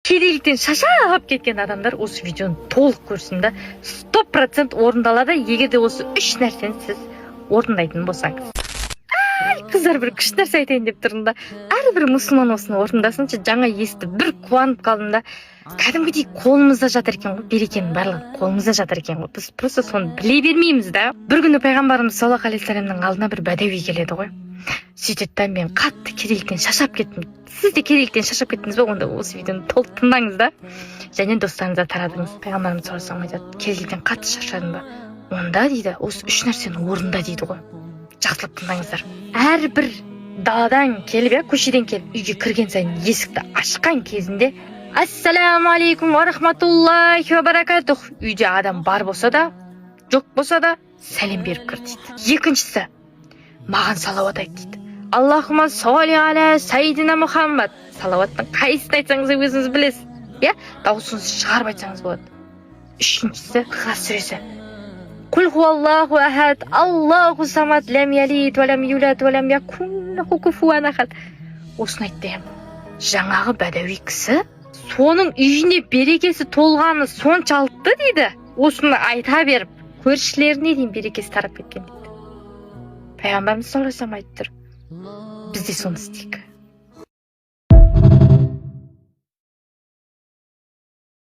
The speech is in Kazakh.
Кедейліктен шашап кеткен адамдар осы видеоны толық көрсін да 100% орындалады, егер де осы 3 нәрсені сіз орындайтын болсаңыз. Қыздар, бір күшті нәрсе айтайын деп тұрмын да, әрбір мұсылман осыны орындасыншы. Жаңа естіп бір қуанып қалдым да, кәдімгідей қолымызда жатыр екен ғой, берекенің барлығы қолымызда жатыр екен ғой. Біз просто соны біле бермейміз да. Бір күні пайғамбарымыз саллаллаху алейхи вассаламның алдына бір бәдәуи келеді ғой. Сөйтеді да, мен қатты кедейліктен шаршап кеттім. Сіз де кедейліктен шаршап кеттіңіз бе? Онда осы видеоны толық тыңдаңыз да. Және достарыңызға таратыңыз. Пайғамбарымыз саллаллаху алейхи вассалам айтады, кедейліктен қатты шаршадың ба? Онда дейді, осы 3 нәрсені орында дейді ғой. Жақсылап тыңдаңыздар. Әрбір даладан келіп, көшеден келіп, үйге кірген сайын есікті ашқан кезінде ассаламу алейкум ва рахматуллахи ва баракатух. Үйде адам бар болса да, жоқ болса да сәлем беріп кір дейді. Екіншісі, маған салауат айт дейді. Аллахума салли аля сайдина Мұхаммад. Салауаттың қайсысын айтсаңыз өзіңіз білесіз. Дауысыңызды шығарып айтсаңыз болады. Үшіншісі, Ихлас сүресі. Құл хуаллаху ахад, Аллаху самад, ләм ялид, вәләм юлад, вәләм якун лаху куфуан ахад. Осыны айтты. Жаңағы бәдәуи кісі соның үйіне берекесі толғаны соншалықты дейді. Осыны айта беріп, көршілеріне дейін берекесі тарап кеткен дейді. Пайғамбарымыз саллаллаху алейхи вассалам айтты. Біз де соны істейік.